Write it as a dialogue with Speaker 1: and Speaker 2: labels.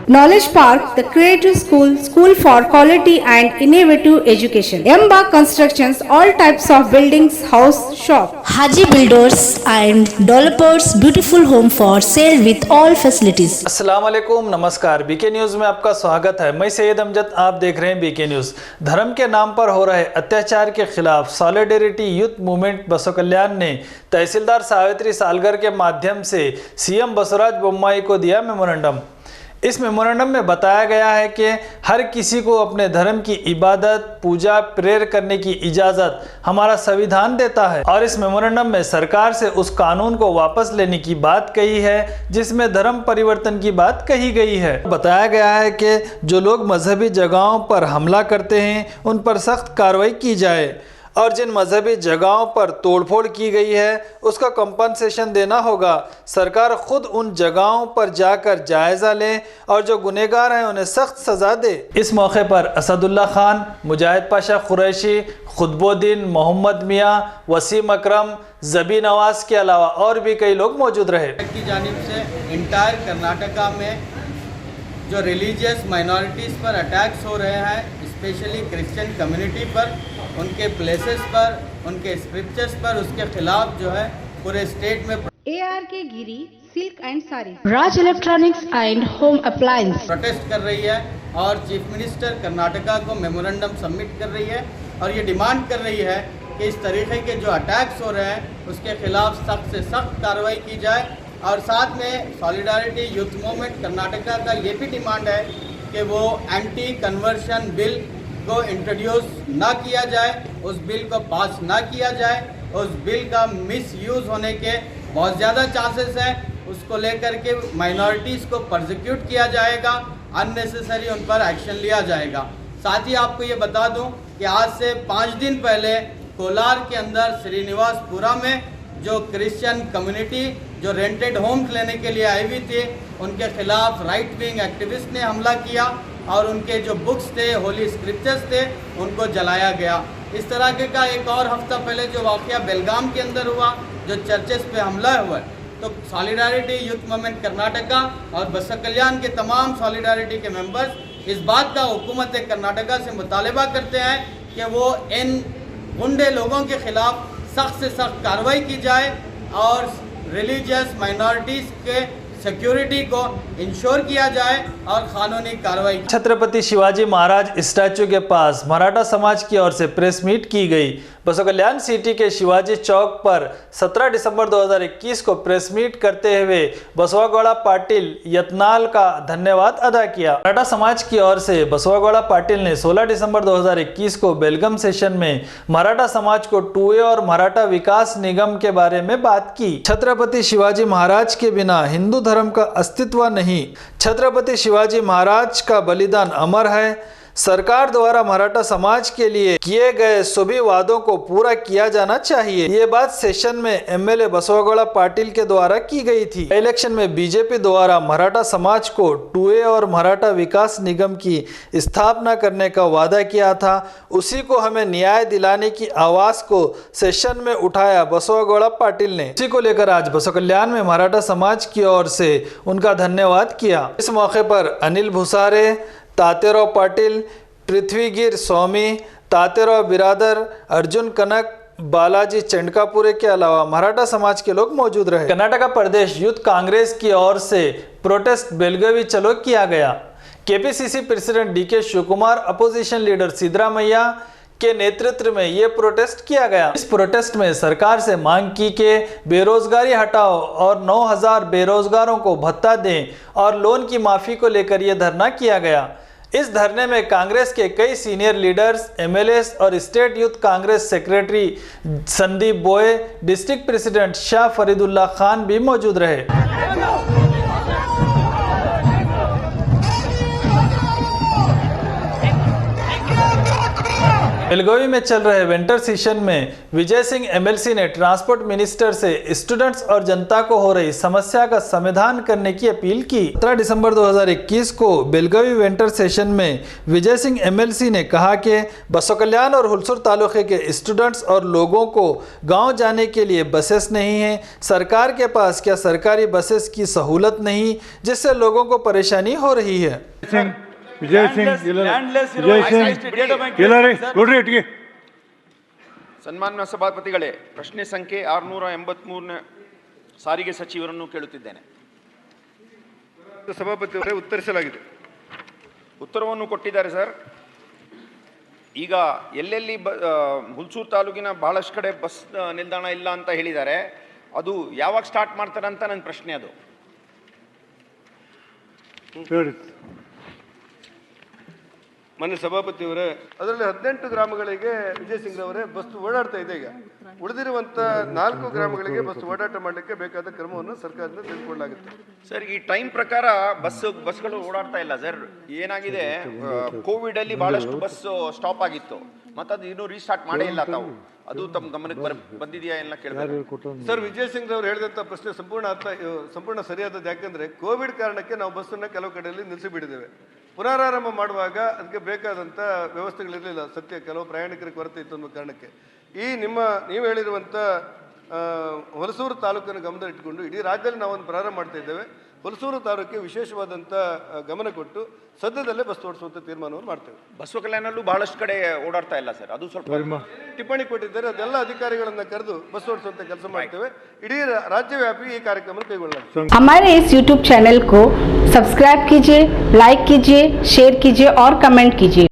Speaker 1: Knowledge Park, the Creative School, School for Quality and Innovative Education. Emba Constructions, all types of buildings, house, shop.
Speaker 2: Haji Builders and Developers, beautiful home for sale with all facilities.
Speaker 3: अस्सलाम वालेकुम, नमस्कार। BK news में आपका स्वागत है। मैं सैयद अमजद, आप देख रहे हैं बीके न्यूज़। धर्म के नाम पर हो रहे अत्याचार के खिलाफ सॉलिडेरिटी यूथ मूवमेंट बसव कल्याण ने तहसीलदार सावित्री सालगर के माध्यम से सीएम बसवराज बोम्माई को दिया मेमोरेंडम। इस मेमोरेंडम में बताया गया है कि हर किसी को अपने धर्म की इबादत, पूजा, प्रेयर करने की इजाज़त हमारा संविधान देता है और इस मेमोरेंडम में सरकार से उस कानून को वापस लेने की बात कही है जिसमें धर्म परिवर्तन की बात कही गई है। बताया गया है कि जो लोग मजहबी जगहों पर हमला करते हैं उन पर सख्त कार्रवाई की जाए और जिन मजहबी जगहों पर तोड़फोड़ की गई है उसका कंपनसेशन देना होगा। सरकार खुद उन जगहों पर जाकर जायज़ा ले और जो गुनहगार हैं उन्हें सख्त सज़ा दे। इस मौके पर असदुल्ला खान, मुजाहिद पाशा कुरैशी, खुतबुद्दीन, मोहम्मद मियाँ, वसीम अकरम, ज़बी नवाज के अलावा और भी कई लोग मौजूद रहे।
Speaker 4: की जानिब से इंटायर कर्नाटका में जो रिलीजियस माइनॉरिटीज़ पर अटैक्स हो रहे हैं, स्पेशली क्रिश्चियन कम्युनिटी पर, उनके प्लेसेस पर, उनके स्क्रिप्चर्स पर, उसके खिलाफ जो है पूरे स्टेट में
Speaker 1: ARK Giri silk and sari,
Speaker 2: Raj Electronics and Home Appliance
Speaker 4: protest कर रही है और चीफ मिनिस्टर कर्नाटका को मेमोरेंडम सबमिट कर रही है और ये डिमांड कर रही है कि इस तरीके के जो अटैक्स हो रहे हैं उसके खिलाफ सख्त से सख्त कार्रवाई की जाए। और साथ में सॉलिडारिटी यूथ मूवमेंट कर्नाटका का ये भी डिमांड है कि वो एंटी कन्वर्शन बिल को इंट्रोड्यूस ना किया जाए, उस बिल को पास ना किया जाए। उस बिल का मिस यूज़ होने के बहुत ज़्यादा चांसेस हैं। उसको लेकर के माइनॉरिटीज़ को परसिक्यूट किया जाएगा, अननेसेसरी उन पर एक्शन लिया जाएगा। साथ ही आपको ये बता दूं कि आज से 5 दिन पहले कोलार के अंदर श्रीनिवासपुरा में जो क्रिश्चियन कम्युनिटी जो रेंटेड होम्स लेने के लिए आई हुई थी, उनके खिलाफ राइट विंग एक्टिविस्ट ने हमला किया और उनके जो बुक्स थे, होली स्क्रिप्चर्स थे, उनको जलाया गया। इस तरह के का एक और हफ्ता पहले जो वाक़या बेलगाम के अंदर हुआ, जो चर्चेस पे हमला हुआ, तो सॉलिडारिटी यूथ मूवमेंट कर्नाटका और बसव कल्याण के तमाम सॉलिडारिटी के मेंबर्स इस बात का हुकूमत कर्नाटका से मुतालबा करते हैं कि वो इन गुंडे लोगों के खिलाफ सख्त से सख्त कार्रवाई की जाए और रिलीजियस माइनॉरिटीज़ के सिक्योरिटी को इंश्योर किया जाए और कानूनी कार्रवाई।
Speaker 3: छत्रपति शिवाजी महाराज स्टैचू के पास मराठा समाज की ओर से प्रेस मीट की गई। बसव कल्याण सिटी के शिवाजी चौक पर 17 दिसंबर 2021 को प्रेस मीट करते हुए बसवागौड़ा पाटिल यत्नाल का धन्यवाद अदा किया। मराठा समाज की ओर से बसवागौड़ा पाटिल ने 16 दिसंबर 2021 को बेलगम सेशन में मराठा समाज को 2A और मराठा विकास निगम के बारे में बात की। छत्रपति शिवाजी महाराज के बिना हिंदू धर्म का अस्तित्व नहीं। छत्रपति शिवाजी महाराज का बलिदान अमर है। सरकार द्वारा मराठा समाज के लिए किए गए सभी वादों को पूरा किया जाना चाहिए। ये बात सेशन में MLA बसवागौड़ा पाटिल के द्वारा की गई थी। इलेक्शन में बीजेपी द्वारा मराठा समाज को 2A और मराठा विकास निगम की स्थापना करने का वादा किया था। उसी को हमें न्याय दिलाने की आवाज को सेशन में उठाया बसवागौड़ा पाटिल ने। इसी को लेकर आज बसव कल्याण में मराठा समाज की ओर से उनका धन्यवाद किया। इस मौके पर अनिल भुसारे, तातेराव पाटिल, पृथ्वीगिर स्वामी, तातेराव बिरादर, अर्जुन कनक, बालाजी चंडकापुरे के अलावा मराठा समाज के लोग मौजूद रहे। कर्नाटक प्रदेश यूथ कांग्रेस की ओर से प्रोटेस्ट बेलगावी चलो किया गया। KPCC president DK Shivakumar, opposition leader Siddaramaiah के नेतृत्व में ये प्रोटेस्ट किया गया। इस प्रोटेस्ट में सरकार से मांग की कि बेरोजगारी हटाओ और 9000 बेरोजगारों को भत्ता दें और लोन की माफ़ी को लेकर यह धरना किया गया। इस धरने में कांग्रेस के कई सीनियर लीडर्स, MLAs और state youth Congress secretary Sandeep बोए, डिस्ट्रिक्ट प्रेसिडेंट शाह फरीदुल्ला खान भी मौजूद रहे। बेलगावी में चल रहे विंटर सेशन में विजय सिंह एमएलसी ने ट्रांसपोर्ट मिनिस्टर से स्टूडेंट्स और जनता को हो रही समस्या का समाधान करने की अपील की। 17 दिसंबर 2021 को बेलगावी विंटर सेशन में विजय सिंह एमएलसी ने कहा कि बसो कल्याण और हुलसूर तालुके के स्टूडेंट्स और लोगों को गांव जाने के लिए बसेस नहीं है। सरकार के पास क्या सरकारी बसेस की सहूलत नहीं, जिससे लोगों को परेशानी हो रही है।
Speaker 5: ವಿಜಯ್ ಸಿಂಗ್ ಕೊಡ್ರಿ ಒಟ್ಟಿಗೆ.
Speaker 6: ಸನ್ಮಾನ್ಯ ಸಭಾಪತಿಗಳೇ, ಪ್ರಶ್ನೆ ಸಂಖ್ಯೆ 683 ಸಾರಿಗೆ ಸಚಿವರನ್ನು ಕೇಳುತ್ತಿದ್ದೇನೆ.
Speaker 5: ಸಭಾಪತಿಯವರೇ, ಉತ್ತರಿಸಲಾಗಿದೆ.
Speaker 6: ಉತ್ತರವನ್ನು ಕೊಟ್ಟಿದ್ದಾರೆ ಸರ್. ಈಗ ಎಲ್ಲೆಲ್ಲಿ ಹುಲ್ಸೂರು ತಾಲೂಕಿನ ಬಹಳಷ್ಟು ಕಡೆ ಬಸ್ ನಿಲ್ದಾಣ ಇಲ್ಲ ಅಂತ ಹೇಳಿದ್ದಾರೆ, ಅದು ಯಾವಾಗ ಸ್ಟಾರ್ಟ್ ಮಾಡ್ತಾರೆ ಅಂತ ನನ್ನ ಪ್ರಶ್ನೆ. ಅದು
Speaker 5: ಹೇಳಿ.
Speaker 7: ಮಾನ್ಯ ಸಭಾಪತಿಯವರೇ, ಅದರಲ್ಲಿ 18 ಗ್ರಾಮಗಳಿಗೆ ವಿಜಯ್ ಸಿಂಗ್ ಅವರೇ ಬಸ್ ಓಡಾಡ್ತಾ ಇದೆ. ಈಗ ಉಳಿದಿರುವಂಥ 4 ಗ್ರಾಮಗಳಿಗೆ ಬಸ್ ಓಡಾಟ ಮಾಡಲಿಕ್ಕೆ ಬೇಕಾದ ಕ್ರಮವನ್ನು ಸರ್ಕಾರದಿಂದ ತೆಗೆದುಕೊಳ್ಳಲಾಗುತ್ತೆ.
Speaker 6: ಸರ್, ಈ ಟೈಮ್ ಪ್ರಕಾರ ಬಸ್ಗಳು ಓಡಾಡ್ತಾ ಇಲ್ಲ ಸರ್. ಏನಾಗಿದೆ, ಕೋವಿಡ್ ಅಲ್ಲಿ ಬಹಳಷ್ಟು ಬಸ್ ಸ್ಟಾಪ್ ಆಗಿತ್ತು, ಮತ್ತೆ ಅದು ಇನ್ನೂ ರೀಸ್ಟಾರ್ಟ್ ಮಾಡೇ ಇಲ್ಲ ತಾವು. ಅದು ತಮ್ಮ ಗಮನಕ್ಕೆ ಬಂದಿದೆಯಾ ಎಲ್ಲ ಕೇಳಬೇಕು
Speaker 7: ಸರ್. ವಿಜಯ್ ಸಿಂಗ್ ಅವರು ಹೇಳಿದಂಥ ಪ್ರಶ್ನೆ ಸಂಪೂರ್ಣ ಸರಿಯಾದದ್ದು. ಯಾಕೆಂದ್ರೆ ಕೋವಿಡ್ ಕಾರಣಕ್ಕೆ ನಾವು ಬಸ್ಸನ್ನು ಕೆಲವು ಕಡೆಯಲ್ಲಿ ನಿಲ್ಲಿಸಿಬಿಟ್ಟಿದ್ದೇವೆ. ಪುನರಾರಂಭ ಮಾಡುವಾಗ ಅದಕ್ಕೆ ಬೇಕಾದಂಥ ವ್ಯವಸ್ಥೆಗಳಿರಲಿಲ್ಲ. ಸತ್ಯ, ಕೆಲವು ಪ್ರಯಾಣಿಕರ ಕೊರತೆ ಇತ್ತು ಅನ್ನೋ ಕಾರಣಕ್ಕೆ ನೀವು ಹೇಳಿರುವಂಥ ಹುಲಸೂರು ತಾಲೂಕನ್ನು ಗಮನದಲ್ಲಿಟ್ಟುಕೊಂಡು ಇಡೀ ರಾಜ್ಯದಲ್ಲಿ ನಾವೊಂದು ಪ್ರಾರಂಭ ಮಾಡ್ತಾ ಇದ್ದೇವೆ. ಹುಲಸೂರು ತಾಲೂಕಿಗೆ ವಿಶೇಷವಾದಂಥ ಗಮನ ಕೊಟ್ಟು ಸದ್ಯದಲ್ಲೇ ಬಸ್ ಓಡಿಸುವಂಥ ತೀರ್ಮಾನವನ್ನು ಮಾಡ್ತೇವೆ.
Speaker 6: ಬಸವ ಕಲ್ಯಾಣಲ್ಲೂ ಬಹಳಷ್ಟು ಕಡೆ ಓಡಾಡ್ತಾ ಇಲ್ಲ ಸರ್, ಅದು ಸ್ವಲ್ಪ
Speaker 7: ಟಿಪ್ಪಣಿ ಕೊಟ್ಟಿದ್ದಾರೆ. ಅದೆಲ್ಲ ಅಧಿಕಾರಿಗಳನ್ನ ಕರೆದು ಬಸ್ ಓಡಿಸುವಂಥ ಕೆಲಸ ಮಾಡ್ತೇವೆ. ಇಡೀ ರಾಜ್ಯವ್ಯಾಪಿ ಈ ಕಾರ್ಯಕ್ರಮ ಕೈಗೊಳ್ಳಲಾಗಿದೆ.
Speaker 1: हमारे इस YouTube चैनल को सब्सक्राइब कीजिए, लाइक कीजिए, शेयर कीजिए और कमेंट कीजिए।